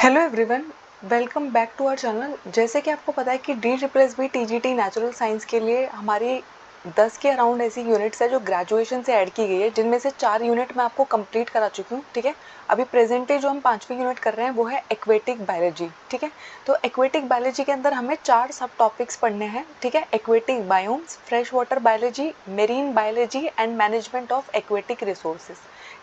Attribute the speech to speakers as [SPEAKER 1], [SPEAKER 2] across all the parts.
[SPEAKER 1] Hello everyone, welcome back to our channel. जैसे कि आपको पता है कि DSSB TGT नेचुरल साइंस के लिए हमारी 10 के अराउंड ऐसी यूनिट्स है जो ग्रेजुएशन से ऐड की गई है, जिनमें से 4 यूनिट मैं आपको कंप्लीट करा चुकी हूँ। ठीक है, अभी प्रेजेंटली जो हम 5वीं यूनिट कर रहे हैं वो है एक्वेटिक बायोलॉजी। ठीक है, तो एक्वेटिक बायोलॉजी के अंदर हमें 4 सब टॉपिक्स पढ़ने हैं। ठीक है, aquatic biomes, fresh water biology, marine biology and management of aquatic resources.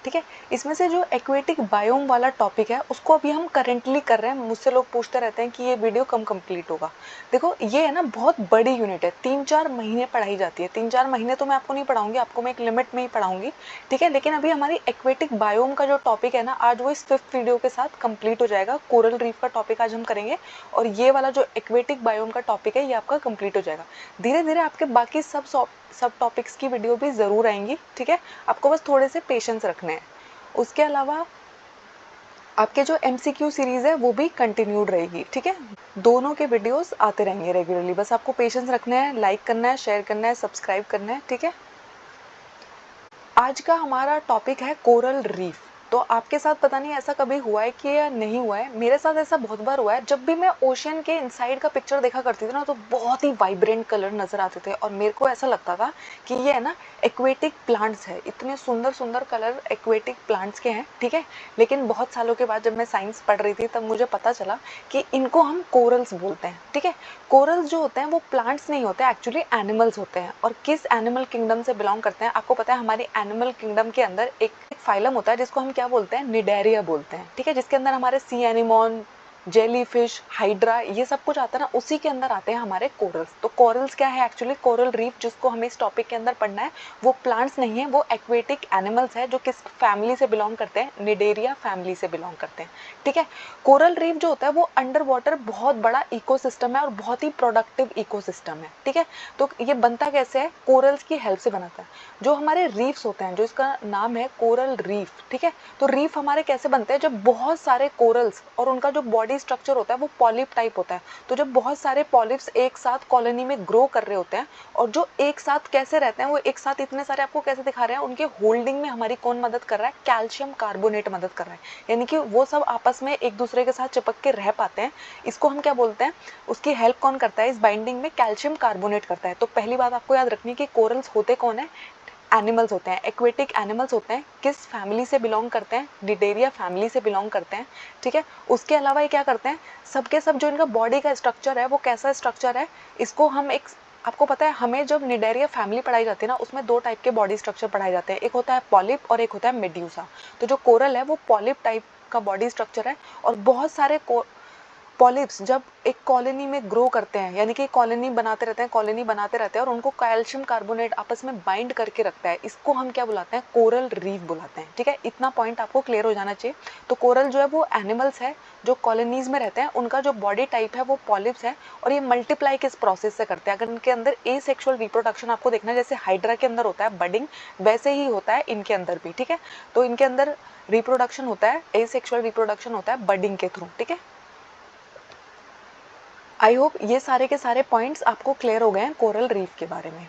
[SPEAKER 1] ठीक है, इसमें से जो एक्वेटिक बायोम वाला टॉपिक है उसको अभी हम करेंटली कर रहे हैं। मुझसे लोग पूछते रहते हैं कि ये वीडियो कब कंप्लीट होगा। देखो, ये है ना बहुत बड़ी यूनिट है, 3-4 महीने पढ़ाई जाती है। 3-4 महीने तो मैं आपको नहीं पढ़ाऊंगी, आपको मैं एक लिमिट में ही पढ़ाऊंगी। ठीक है, लेकिन अभी हमारी एक्वेटिक बायोम का जो टॉपिक है ना, आज वो इस 5th वीडियो के साथ कंप्लीट हो जाएगा। कोरल रीफ का टॉपिक आज हम करेंगे और ये वाला जो एक्वेटिक बायोम का टॉपिक है ये आपका कंप्लीट हो जाएगा। धीरे धीरे आपके बाकी सब टॉपिक्स की वीडियो भी ज़रूर आएंगी। ठीक है, आपको बस थोड़े से पेशेंस रखने हैं। उसके अलावा आपके जो MCQ सीरीज है वो भी कंटिन्यूड रहेगी। ठीक है, दोनों के वीडियोस आते रहेंगे रेगुलरली। बस आपको पेशेंस रखना है, लाइक करना है, शेयर करना है, सब्सक्राइब करना है। ठीक है, आज का हमारा टॉपिक है कोरल रीफ। तो आपके साथ पता नहीं ऐसा कभी हुआ है कि या नहीं हुआ है, मेरे साथ ऐसा बहुत बार हुआ है। जब भी मैं ओशियन के इनसाइड का पिक्चर देखा करती थी ना, तो बहुत ही वाइब्रेंट कलर नज़र आते थे और मेरे को ऐसा लगता था कि ये है ना एक्वेटिक प्लांट्स है। इतने सुंदर सुंदर कलर एक्वेटिक प्लांट्स के हैं। ठीक है, लेकिन बहुत सालों के बाद जब मैं साइंस पढ़ रही थी तब मुझे पता चला कि इनको हम कोरल्स बोलते हैं। ठीक है, कोरल्स जो होते हैं वो प्लांट्स नहीं होते, एक्चुअली एनिमल्स होते हैं। और किस एनिमल किंगडम से बिलोंग करते हैं आपको पता है? हमारे एनिमल किंगडम के अंदर एक फाइलम होता है जिसको हम क्या बोलते हैं? निडेरिया बोलते हैं। ठीक है, जिसके अंदर हमारे सी एनिमोन, जेलीफिश, हाइड्रा, ये सब कुछ आता है ना, उसी के अंदर आते हैं हमारे कोरल्स। तो कोरल्स क्या है एक्चुअली? कोरल रीफ जिसको हमें इस टॉपिक के अंदर पढ़ना है वो प्लांट्स नहीं है, वो एक्वेटिक एनिमल्स है जो किस फैमिली से बिलोंग करते हैं? निडेरिया फैमिली से बिलोंग करते हैं। ठीक है, कोरल रीफ जो होता है वो अंडर वाटर बहुत बड़ा इकोसिस्टम है और बहुत ही प्रोडक्टिव इकोसिस्टम है। ठीक है, तो ये बनता कैसे है? कोरल्स की हेल्प से बनाता है। जो हमारे रीफ्स होते हैं, जो इसका नाम है कोरल रीफ। ठीक है, तो रीफ हमारे कैसे बनते हैं? जब बहुत सारे कोरल्स और उनका जो बॉडी स्ट्रक्चर होता है वो पॉलिप टाइप होता है। तो जब बहुत सारे पॉलिप्स एक साथ कॉलोनी में ग्रो कर रहे होते हैं और जो एक साथ कैसे रहते हैं, वो एक साथ इतने सारे आपको कैसे दिखा रहे हैं? उनके होल्डिंग में हमारी कौन मदद कर रहा है? कैल्शियम कार्बोनेट मदद कर रहा है। यानी कि वो सब आपस में एक दूसरे के साथ चिपक के रह पाते हैं। इसको हम क्या बोलते हैं? उसकी हेल्प कौन करता है? इस बाइंडिंग में कैल्शियम कार्बोनेट करता है। तो पहली बात आपको याद रखनी है कि कोरल्स होते कौन है? एनिमल्स होते हैं, एक्वेटिक एनिमल्स होते हैं। किस फैमिली से बिलोंग करते हैं? निडेरिया फैमिली से बिलोंग करते हैं। ठीक है, उसके अलावा ये क्या करते हैं? सबके सब जो इनका बॉडी का स्ट्रक्चर है वो कैसा स्ट्रक्चर है? इसको हम एक, आपको पता है हमें जब निडेरिया फैमिली पढ़ाई जाती है ना, उसमें 2 टाइप के बॉडी स्ट्रक्चर पढ़ाए जाते हैं। एक होता है पॉलिप और एक होता है मेड्यूसा। तो जो कोरल है वो पॉलिप टाइप का बॉडी स्ट्रक्चर है और बहुत सारे पॉलिप्स जब एक कॉलोनी में ग्रो करते हैं, यानी कि कॉलोनी बनाते रहते हैं, कॉलोनी बनाते रहते हैं और उनको कैल्शियम कार्बोनेट आपस में बाइंड करके रखता है, इसको हम क्या बुलाते हैं? कोरल रीफ बुलाते हैं। ठीक है, इतना पॉइंट आपको क्लियर हो जाना चाहिए। तो कोरल जो है वो एनिमल्स है जो कॉलोनीज में रहते हैं, उनका जो बॉडी टाइप है वो पॉलिप्स है और ये मल्टीप्लाई किस प्रोसेस से करते हैं? अगर इनके अंदर एसेक्सुअल रिप्रोडक्शन आपको देखना है, जैसे हाइड्रा के अंदर होता है बडिंग, वैसे ही होता है इनके अंदर भी। ठीक है, तो इनके अंदर रिप्रोडक्शन होता है, एसेक्सुअल रिप्रोडक्शन होता है बडिंग के थ्रू। ठीक है, आई होप ये सारे के सारे पॉइंट्स आपको क्लियर हो गए हैं कोरल रीफ के बारे में।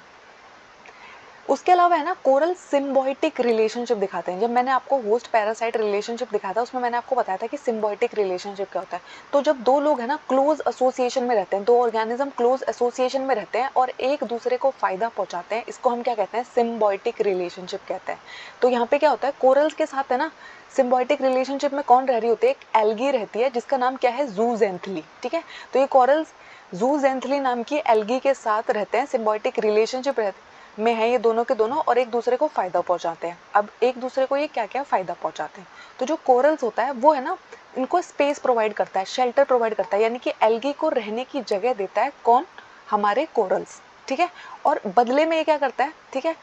[SPEAKER 1] उसके अलावा है ना, कोरल सिम्बायोटिक रिलेशनशिप दिखाते हैं। जब मैंने आपको होस्ट पैरासाइट रिलेशनशिप दिखाया था उसमें मैंने आपको बताया था कि सिम्बायोटिक रिलेशनशिप क्या होता है। तो जब 2 लोग है ना क्लोज एसोसिएशन में रहते हैं, 2 ऑर्गेनिज्म क्लोज एसोसिएशन में रहते हैं और एक दूसरे को फायदा पहुंचाते हैं, इसको हम क्या कहते हैं? सिम्बायोटिक रिलेशनशिप कहते हैं। तो यहाँ पे क्या होता है? कोरल्स के साथ है ना सिम्बायोटिक रिलेशनशिप में कौन रह रही होती है? एक एल्गी रहती है जिसका नाम क्या है? जूजेंथली। ठीक है, तो ये कोरल्स जूजेंथली नाम की एल्गी के साथ रहते हैं, सिम्बायोटिक रिलेशनशिप में है ये दोनों के दोनों और एक दूसरे को फायदा पहुंचाते हैं। अब एक दूसरे को ये क्या क्या फायदा पहुंचाते हैं? तो जो कोरल्स होता है वो है ना, इनको स्पेस प्रोवाइड करता है, शेल्टर प्रोवाइड करता है, यानी कि एल्गी को रहने की जगह देता है। कौन? हमारे कोरल्स। ठीक है, और बदले में ये क्या करता है? ठीक है,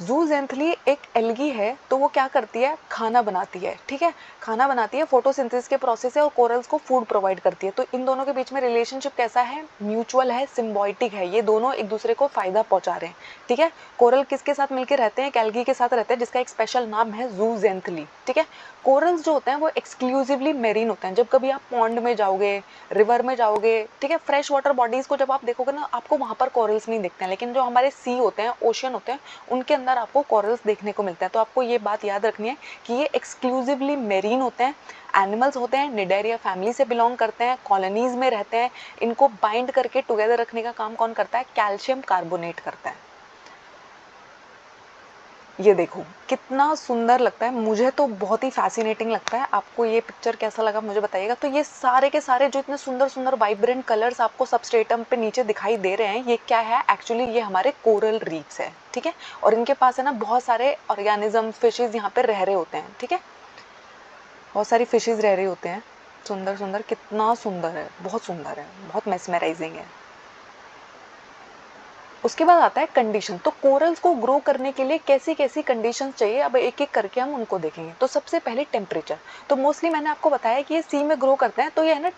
[SPEAKER 1] जूजेंथली एक एल्गी है तो वो क्या करती है? खाना बनाती है। ठीक है, खाना बनाती है, फोटोसिंथेसिस के प्रोसेस है और कोरल्स को फूड प्रोवाइड करती है। तो इन दोनों के बीच में रिलेशनशिप कैसा है? म्यूचुअल है, सिम्बायोटिक है, ये दोनों एक दूसरे को फायदा पहुंचा रहे हैं। ठीक है, कोरल किसके साथ मिलकर रहते हैं? एक एल्गी के साथ रहते हैं जिसका एक स्पेशल नाम है जूजेंथली। ठीक है, कोरल्स जो होते हैं वो एक्सक्लूसिवली मेरीन होते हैं। जब कभी आप पॉन्ड में जाओगे, रिवर में जाओगे, ठीक है, फ्रेश वाटर बॉडीज को जब आप देखोगे ना, आपको वहां पर कोरल्स नहीं दिखते हैं, लेकिन जो हमारे सी होते हैं, ओशियन होते हैं, उनके अंदर अंदर आपको कोरल्स देखने को मिलते हैं। तो आपको ये बात याद रखनी है कि ये एक्सक्लूसिवली मेरीन होते हैं, एनिमल्स होते हैं, निडेरिया फैमिली से बिलोंग करते हैं, कॉलोनीज में रहते हैं। इनको बाइंड करके टुगेदर रखने का काम कौन करता है? कैल्शियम कार्बोनेट करता है। ये देखो कितना सुंदर लगता है, मुझे तो बहुत ही फैसिनेटिंग लगता है। आपको ये पिक्चर कैसा लगा मुझे बताइएगा। तो ये सारे के सारे जो इतने सुंदर सुंदर वाइब्रेंट कलर्स आपको सबस्ट्रेटम पे नीचे दिखाई दे रहे हैं, ये क्या है? एक्चुअली ये हमारे कोरल रीफ्स है, ठीक है। और इनके पास है ना बहुत सारे ऑर्गेनिज्म, फिशेज यहाँ पे रह रहे होते हैं, ठीक है। बहुत सारी फिशेज रह रहे होते हैं। सुंदर सुंदर, कितना सुंदर है, बहुत सुंदर है, बहुत मेस्मराइजिंग है। उसके बाद आता है कंडीशन। तो कोरल्स को ग्रो करने के लिए कैसी कैसी कंडीशंस चाहिए, अब एक एक करके हम उनको देखेंगे। तो सबसे पहले टेम्परेचर। तो मोस्टली मैंने आपको बताया कि ये सी में ग्रो करते हैं, तो ये है ना,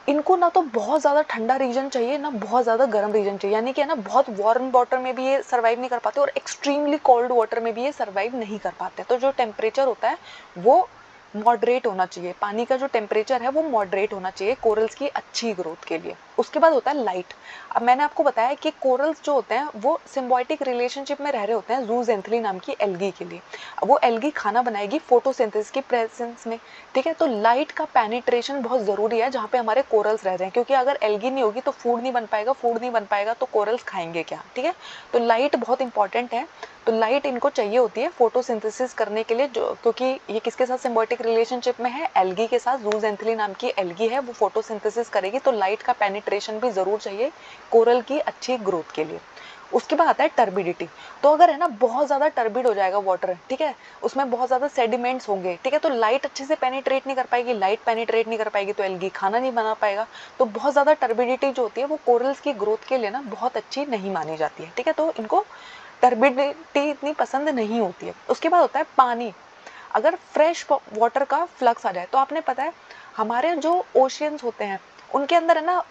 [SPEAKER 1] इनको ना तो बहुत ज़्यादा ठंडा रीजन चाहिए ना बहुत ज़्यादा गर्म रीजन चाहिए, यानी कि है ना बहुत वार्म वाटर में भी ये सर्वाइव नहीं कर पाते और एक्सट्रीमली कोल्ड वाटर में भी ये सर्वाइव नहीं कर पाते। तो जो टेम्परेचर होता है वो मॉडरेट होना चाहिए, पानी का जो टेम्परेचर है वो मॉडरेट होना चाहिए कोरल्स की अच्छी ग्रोथ के लिए। उसके बाद होता है लाइट। अब मैंने आपको बताया कि कोरल्स जो होते हैं वो सिम्बायोटिक रिलेशनशिप में रह रहे होते हैं जूजेंथली नाम की एल्गी के लिए। अब वो एल्गी खाना बनाएगी फोटोसिंथेसिस की प्रेजेंस में, ठीक है। तो लाइट का पेनिट्रेशन बहुत ज़रूरी है जहाँ पे हमारे कोरल्स रह रहे हैं, क्योंकि अगर एल्गी नहीं होगी तो फूड नहीं बन पाएगा, फूड नहीं बन पाएगा तो कोरल्स खाएंगे क्या, ठीक है। तो लाइट बहुत इंपॉर्टेंट है। तो लाइट इनको चाहिए होती है फोटोसिंथेसिस करने के लिए, जो क्योंकि ये किसके साथ सिम्बायोटिक रिलेशनशिप में है? एल्गी के साथ। जूजेंथली नाम की एल्गी है, वो फोटोसिंथेसिस करेगी, तो लाइट का पेनिट्रेशन भी ज़रूर चाहिए कोरल की अच्छी ग्रोथ के लिए। उसके बाद आता है टर्बिडिटी। तो अगर है ना बहुत ज़्यादा टर्बिड हो जाएगा वाटर, ठीक है, उसमें बहुत ज़्यादा सेडिमेंट्स होंगे, ठीक है, तो लाइट अच्छे से पेनिट्रेट नहीं कर पाएगी, लाइट पेनिट्रेट नहीं कर पाएगी तो एल्गी खाना नहीं बना पाएगा। तो बहुत ज़्यादा टर्बिडिटी जो होती है वो कोरल्स की ग्रोथ के लिए ना बहुत अच्छी नहीं मानी जाती है, ठीक है। तो इनको टर्बिडिटी इतनी पसंद नहीं होती है। उसके बाद होता है पानी। अगर फ्रेश वाटर का फ्लक्स आ जाए, तो आपने पता है हमारे जो ओशियंस होते हैं उनके अंदर है ना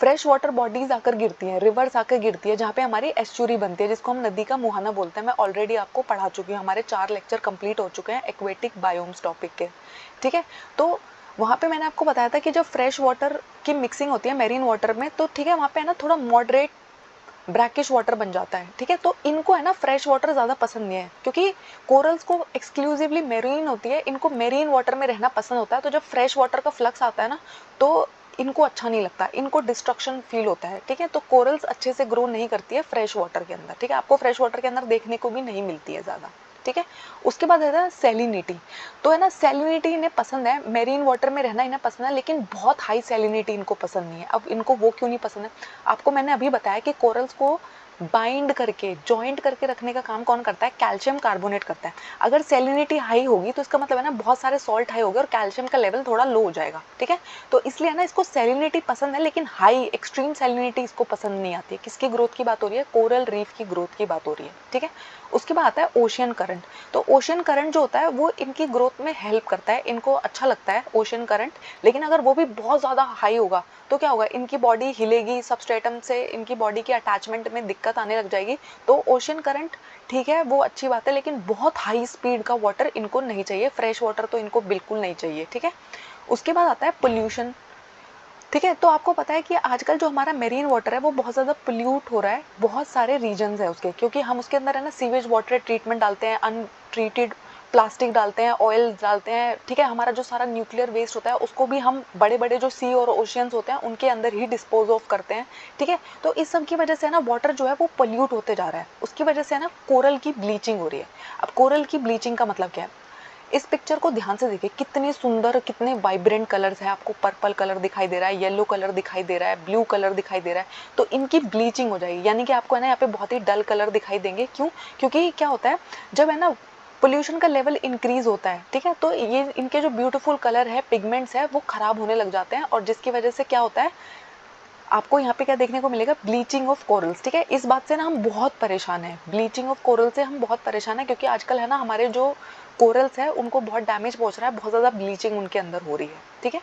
[SPEAKER 1] फ्रेश वाटर बॉडीज आकर गिरती हैं, रिवर्स आकर गिरती है, जहाँ पे हमारी एस्चुरी बनती है जिसको हम नदी का मुहाना बोलते हैं। मैं ऑलरेडी आपको पढ़ा चुकी हूँ, हमारे 4 लेक्चर कंप्लीट हो चुके हैं एक्वेटिक बायोम्स टॉपिक के, ठीक है। तो वहाँ पे मैंने आपको बताया था कि जब फ्रेश वाटर की मिक्सिंग होती है मेरीन वाटर में, तो ठीक है वहाँ पे है ना थोड़ा मॉडरेट ब्रैकिश वाटर बन जाता है, ठीक है। तो इनको है ना फ्रेश वाटर ज़्यादा पसंद नहीं है, क्योंकि कोरल्स को एक्सक्लूसिवली मेरीन होती है, इनको मेरीन वाटर में रहना पसंद होता है। तो जब फ्रेश वाटर का फ्लक्स आता है ना तो इनको अच्छा नहीं लगता, इनको डिस्ट्रक्शन फील होता है, ठीक है। तो कोरल्स अच्छे से ग्रो नहीं करती है फ्रेश वाटर के अंदर, ठीक है, आपको फ्रेश वाटर के अंदर देखने को भी नहीं मिलती है ज़्यादा, ठीक है। उसके बाद है ना सैलिनिटी। तो है ना सैलिनिटी इन्हें पसंद है, मेरीन वाटर में रहना इन्हें पसंद है, लेकिन बहुत हाई सैलिनिटी इनको पसंद नहीं है। अब इनको वो क्यों नहीं पसंद है? आपको मैंने अभी बताया कि कोरल्स को बाइंड करके जॉइंट करके रखने का काम कौन करता है? कैल्शियम कार्बोनेट करता है। अगर सैलिनिटी हाई होगी तो इसका मतलब है ना बहुत सारे सॉल्ट हाई हो गए और कैल्शियम का लेवल थोड़ा लो हो जाएगा, ठीक है। तो इसलिए ना इसको सैलिनिटी पसंद है, लेकिन हाई एक्सट्रीम सैलिनिटी इसको पसंद नहीं आती है। किसकी ग्रोथ की बात हो रही है? कोरल रीफ की ग्रोथ की बात हो रही है, ठीक है। उसके बाद आता है ओशियन करंट। तो ओशियन करंट जो होता है वो इनकी ग्रोथ में हेल्प करता है, इनको अच्छा लगता है ओशियन करंट। लेकिन अगर वो भी बहुत ज़्यादा हाई होगा तो क्या होगा? इनकी बॉडी हिलेगी, सबस्ट्रेटम से इनकी बॉडी की अटैचमेंट में दिक्कत आने लग जाएगी। तो ओशियन करंट ठीक है वो अच्छी बात है, लेकिन बहुत हाई स्पीड का वाटर इनको नहीं चाहिए, फ्रेश वाटर तो इनको बिल्कुल नहीं चाहिए, ठीक है। उसके बाद आता है पोल्यूशन, ठीक है। तो आपको पता है कि आजकल जो हमारा मेरीन वाटर है वो बहुत ज़्यादा पोल्यूट हो रहा है, बहुत सारे रीजन्स है उसके, क्योंकि हम उसके अंदर है ना सीवेज वाटर ट्रीटमेंट डालते हैं, अनट्रीटेड प्लास्टिक डालते हैं, ऑयल डालते हैं, ठीक है। हमारा जो सारा न्यूक्लियर वेस्ट होता है उसको भी हम बड़े बड़े जो सी और ओशियंस होते हैं उनके अंदर ही डिस्पोज ऑफ करते हैं, ठीक है। तो इस सब की वजह से ना वाटर जो है वो पोल्यूट होते जा रहा है, उसकी वजह से ना कोरल की ब्लीचिंग हो रही है। अब कोरल की ब्लीचिंग का मतलब क्या है? इस पिक्चर को ध्यान से देखिए, कितने सुंदर कितने वाइब्रेंट कलर्स है। आपको पर्पल कलर दिखाई दे रहा है, येलो कलर दिखाई दे रहा है, ब्लू कलर दिखाई दे रहा है। तो इनकी ब्लीचिंग हो जाएगी, यानी कि आपको है ना यहाँ पे बहुत ही डल कलर दिखाई देंगे। क्यों? क्योंकि क्या होता है जब है ना पोल्यूशन का लेवल इंक्रीज होता है, ठीक है, तो ये इनके जो ब्यूटीफुल कलर है, पिगमेंट्स है, वो खराब होने लग जाते हैं, और जिसकी वजह से क्या होता है आपको यहाँ पे क्या देखने को मिलेगा? ब्लीचिंग ऑफ कोरल्स, ठीक है। इस बात से ना हम बहुत परेशान हैं, ब्लीचिंग ऑफ कोरल से हम बहुत परेशान हैं, क्योंकि आजकल है ना हमारे जो कोरल्स है उनको बहुत डैमेज पहुंच रहा है, बहुत ज़्यादा ब्लीचिंग उनके अंदर हो रही है, ठीक है।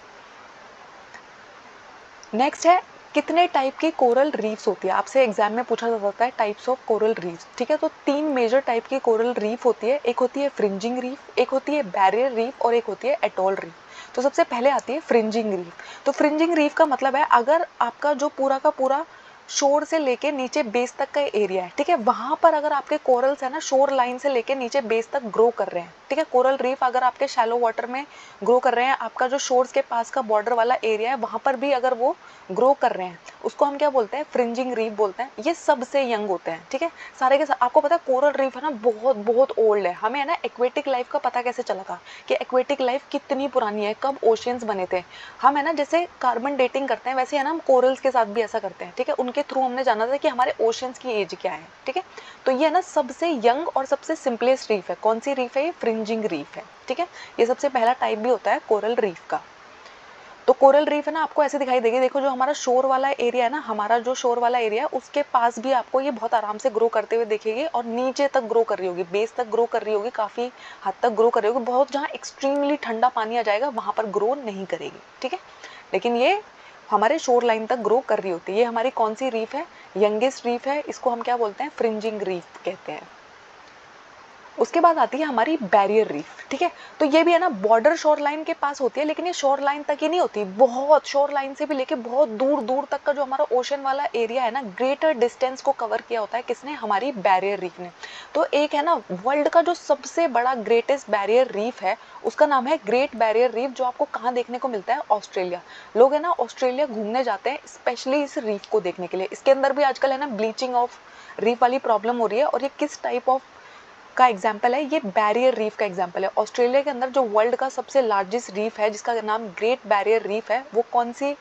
[SPEAKER 1] नेक्स्ट है कितने टाइप की कोरल रीफ्स होती है, आपसे एग्जाम में पूछा जा सकता है टाइप्स ऑफ कोरल रीफ्स, ठीक है। तो 3 मेजर टाइप की कोरल रीफ होती है, एक होती है फ्रिंजिंग रीफ, एक होती है बैरियर रीफ और एक होती है एटोल रीफ। तो सबसे पहले आती है फ्रिंजिंग रीफ। तो फ्रिंजिंग रीफ का मतलब है अगर आपका जो पूरा का पूरा शोर से लेके नीचे बेस तक का एरिया है, ठीक है। वहां पर अगर आपके कोरल्स है ना शोर लाइन से लेके नीचे बेस तक ग्रो कर रहे हैं, ठीक है। कोरल रीफ अगर आपके शैलो वाटर में ग्रो कर रहे हैं, आपका जो शोर्स के पास का बॉर्डर वाला एरिया है वहां पर भी अगर वो ग्रो कर रहे हैं, उसको हम क्या बोलते हैं, फ्रिंजिंग रीफ बोलते हैं। ये सबसे यंग होते हैं, ठीक है। सारे के साथ आपको पता है कोरल रीफ है ना बहुत बहुत ओल्ड है। हमें है ना एक्वेटिक लाइफ का पता कैसे चला था कि एक्वेटिक लाइफ कितनी पुरानी है, कब ओशियंस बने थे। हम है ना जैसे कार्बन डेटिंग करते हैं वैसे है ना हम कोरल्स के साथ भी ऐसा करते हैं, ठीक है। उनके थ्रू हमने जाना था कि हमारे ओशियंस की एज क्या है, ठीक है। तो ये है ना सबसे यंग और सबसे सिंपलेस्ट रीफ है। कौन सी रीफ है ये, फ्रिंजिंग रीफ है, ठीक है। ये सबसे पहला टाइप भी होता है कोरल रीफ का। तो कोरल रीफ है ना आपको ऐसे दिखाई देगी, देखो जो हमारा शोर वाला एरिया है ना, हमारा जो शोर वाला एरिया है उसके पास भी आपको ये बहुत आराम से ग्रो करते हुए दिखेगी और नीचे तक ग्रो कर रही होगी, बेस तक ग्रो कर रही होगी, काफी हद तक ग्रो कर रही होगी। बहुत जहाँ एक्सट्रीमली ठंडा पानी आ जाएगा वहां पर ग्रो नहीं करेगी, ठीक है। लेकिन ये हमारे शोर लाइन तक ग्रो कर रही होती है। ये हमारी कौन सी रीफ है, यंगेस्ट रीफ है, इसको हम क्या बोलते हैं, फ्रिंजिंग रीफ कहते हैं। उसके बाद आती है हमारी बैरियर रीफ, ठीक है। तो ये भी है ना बॉर्डर शोर लाइन के पास होती है, लेकिन ये शोर लाइन तक ही नहीं होती, बहुत शोर लाइन से भी लेके बहुत दूर दूर तक का जो हमारा ओशन वाला एरिया है ना, ग्रेटर डिस्टेंस को कवर किया होता है किसने, हमारी बैरियर रीफ ने। तो एक है ना वर्ल्ड का जो सबसे बड़ा ग्रेटेस्ट बैरियर रीफ है, उसका नाम है ग्रेट बैरियर रीफ, जो आपको कहाँ देखने को मिलता है, ऑस्ट्रेलिया। लोग है ना ऑस्ट्रेलिया घूमने जाते हैं स्पेशली इस रीफ को देखने के लिए। इसके अंदर भी आजकल है ना ब्लीचिंग ऑफ रीफ वाली प्रॉब्लम हो रही है, और ये किस टाइप ऑफ का एग्जाम्पल है, ये बैरियर रीफ का एग्जाम्पल है। ऑस्ट्रेलिया के अंदर जो वर्ल्ड का सबसे लार्जेस्ट रीफ है जिसका नाम ग्रेट बैरियर रीफ है, वो कौन सी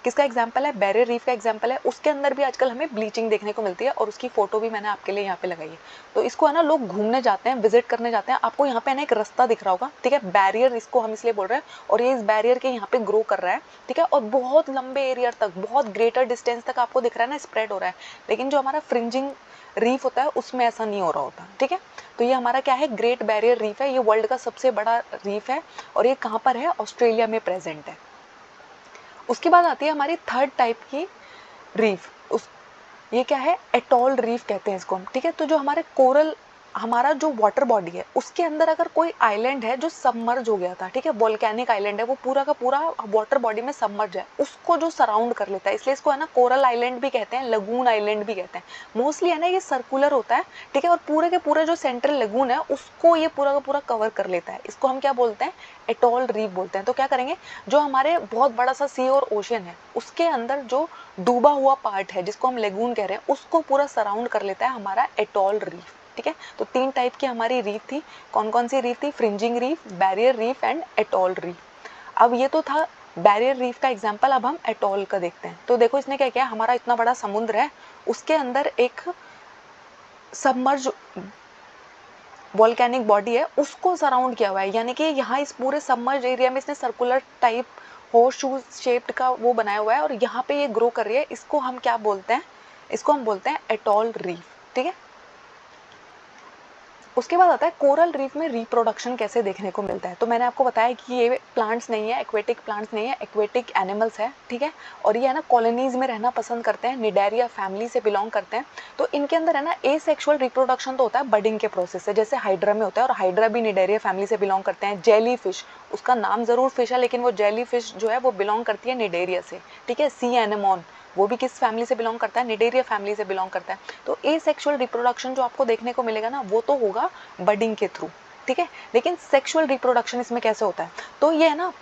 [SPEAKER 1] किसका एग्जाम्पल है, बैरियर रीफ का एग्जाम्पल है। उसके अंदर भी आजकल हमें ब्लीचिंग देखने को मिलती है, और उसकी फोटो भी मैंने आपके लिए यहाँ पे लगाई है। तो इसको है ना लोग घूमने जाते हैं, विजिट करने जाते हैं। आपको यहाँ पे ना एक रास्ता दिख रहा होगा, ठीक है, बैरियर इसको हम इसलिए बोल रहे हैं, और ये इस बैरियर के यहाँ पे ग्रो कर रहा है, ठीक है। और बहुत लंबे एरिया तक, बहुत ग्रेटर डिस्टेंस तक आपको दिख रहा है ना स्प्रेड हो रहा है। लेकिन जो हमारा फ्रिंजिंग रीफ होता है उसमें ऐसा नहीं हो रहा होता, ठीक है। तो ये हमारा क्या है, ग्रेट बैरियर रीफ है। ये वर्ल्ड का सबसे बड़ा रीफ है, और ये कहाँ पर है, ऑस्ट्रेलिया में प्रेजेंट है। उसके बाद आती है हमारी थर्ड टाइप की रीफ। ये क्या है, एटॉल रीफ कहते हैं इसको हम, ठीक है। तो जो हमारे कोरल, हमारा जो वाटर बॉडी है उसके अंदर अगर कोई आइलैंड है जो सबमर्ज हो गया था, ठीक है, वोल्केनिक आइलैंड है, वो पूरा का पूरा वाटर बॉडी में सबमर्ज है, उसको जो सराउंड कर लेता है, इसलिए इसको है ना कोरल आइलैंड भी कहते हैं, लगून आइलैंड भी कहते हैं। मोस्टली है ना ये सर्कुलर होता है, ठीक है, और पूरे के पूरे जो सेंट्रल लगून है उसको ये पूरा का पूरा कवर कर लेता है। इसको हम क्या बोलते हैं, एटॉल रीफ बोलते हैं। तो क्या करेंगे, जो हमारे बहुत बड़ा सा सी और ओशन है उसके अंदर जो डूबा हुआ पार्ट है जिसको हम लेगून कह रहे हैं, उसको पूरा सराउंड कर लेता है हमारा एटॉल रीफ, ठीक है। तो तीन टाइप की हमारी रीफ थी। कौन कौन सी रीफ थी, fringing reef, barrier reef and atoll reef. अब ये तो था बैरियर रीफ का एग्जांपल, अब हम एटॉल का देखते हैं। तो देखो इसने क्या किया, हमारा इतना बड़ा समुद्र है, उसके अंदर एक सबमर्ज वॉल्केनिक बॉडी है, उसको सराउंड किया हुआ है। यानी कि यहाँ इस पूरे सबमर्ज एरिया में इसने circular type horse shoe shaped का वो बनाया हुआ है, और यहाँ पे ये ग्रो कर रही है। इसको हम क्या बोलते हैं, इसको हम बोलते हैं एटॉल रीफ, ठीक है। उसके बाद आता है कोरल रीफ में रिप्रोडक्शन कैसे देखने को मिलता है। तो मैंने आपको बताया कि ये प्लांट्स नहीं है, एक्वेटिक प्लांट्स नहीं है, एक्वेटिक एनिमल्स है, ठीक है। और ये है ना कॉलोनीज में रहना पसंद करते हैं, निडेरिया फैमिली से बिलोंग करते हैं। तो इनके अंदर है ना एसेक्सुअल रिप्रोडक्शन तो होता है बडिंग के प्रोसेस से, जैसे हाइड्रा में होता है, और हाइड्रा भी निडेरिया फैमिली से बिलोंग करते हैं। जेली फिश, उसका नाम जरूर फिश है, लेकिन वो जेली फिश जो है वो बिलोंग करती है निडेरिया से, ठीक है। सी एनेमोन, वो भी किस फैमिली से बिलोंग करता है, निडेरिया फैमिली से बिलोंग करता है। तो एसेक्सुअल रिप्रोडक्शन जो आपको देखने को मिलेगा ना, वो तो होगा बडिंग के थ्रू, ठीक है। लेकिन सेक्सुअल रिप्रोडक्शन इसमें कैसे होता है, तो ये है ना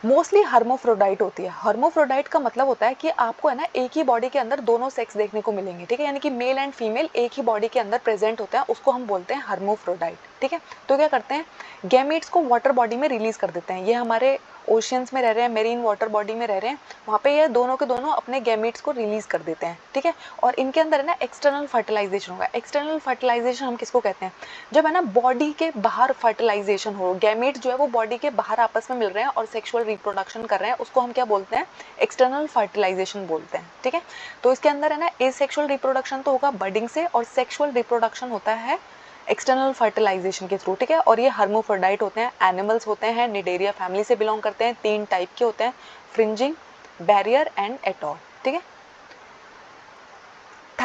[SPEAKER 1] मोस्टली हर्मोफ्रोडाइट होती है। हर्मोफ्रोडाइट का मतलब होता है कि आपको है ना एक ही बॉडी के अंदर दोनों सेक्स देखने को मिलेंगे, ठीक है। यानी कि मेल एंड फीमेल एक ही बॉडी के अंदर प्रेजेंट होता है, उसको हम बोलते हैं हर्मोफ्रोडाइट, ठीक है। तो क्या करते हैं, गैमीट्स को वाटर बॉडी में रिलीज कर देते हैं। ये हमारे ओशियंस में रह रहे हैं, मेरीन वाटर बॉडी में रह रहे हैं, वहाँ पे ये दोनों के दोनों अपने गैमीट्स को रिलीज कर देते हैं, ठीक है। और इनके अंदर है ना एक्सटर्नल फर्टिलाइजेशन होगा। एक्सटर्नल फर्टिलाइजेशन हम किसको कहते हैं, जब है ना बॉडी के बाहर फर्टिलाइजेशन हो, गैमीट जो है वो बॉडी के बाहर आपस में मिल रहे हैं और सेक्सुअल रिप्रोडक्शन कर रहे हैं, उसको हम क्या बोलते हैं, एक्सटर्नल फर्टिलाइजेशन बोलते हैं, ठीक है। तो इसके अंदर है ना एसेक्सुअल रिप्रोडक्शन तो होगा बडिंग से, और सेक्सुअल रिप्रोडक्शन होता है एक्सटर्नल फर्टिलाइजेशन के थ्रू, ठीक है। और ये हर्मोफ्रोडाइट होते हैं, एनिमल्स होते हैं, निडेरिया फैमिली से बिलोंग करते हैं, तीन टाइप के होते हैं, फ्रिंजिंग, बैरियर एंड एटॉल, ठीक है।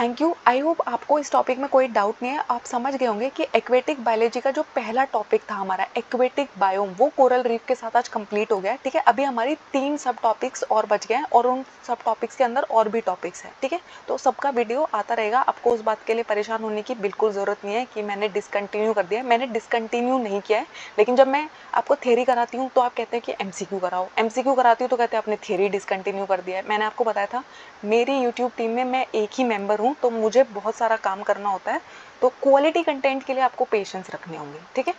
[SPEAKER 1] Thank you. आई होप आपको इस टॉपिक में कोई डाउट नहीं है। आप समझ गए होंगे कि एक्वेटिक बायोलॉजी का जो पहला टॉपिक था हमारा एक्वेटिक बायोम, वो कोरल रीफ के साथ आज कंप्लीट हो गया है। ठीक है, अभी हमारी 3 सब टॉपिक्स और बच गए हैं और उन सब टॉपिक्स के अंदर और भी टॉपिक्स हैं। ठीक है, तो सबका वीडियो आता रहेगा। आपको उस बात के लिए परेशान होने की बिल्कुल ज़रूरत नहीं है कि मैंने डिसकंटिन्यू कर दिया है। मैंने डिसकंटिन्यू नहीं किया है, लेकिन जब मैं आपको थ्योरी कराती हूँ तो आप कहते हैं कि एमसीक्यू कराओ, एमसीक्यू कराती हूँ तो कहते हैं आपने थ्योरी डिसकंटिन्यू कर दिया है। मैंने आपको बताया था मेरी यूट्यूब टीम में मैं एक ही मेंबर हूँ, तो मुझे बहुत सारा काम करना होता है। तो क्वालिटी कंटेंट के लिए आपको पेशेंस रखने होंगे। ठीक है,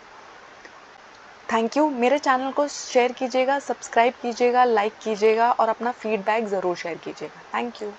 [SPEAKER 1] थैंक यू। मेरे चैनल को शेयर कीजिएगा, सब्सक्राइब कीजिएगा, लाइक कीजिएगा और अपना फीडबैक ज़रूर शेयर कीजिएगा। Thank you.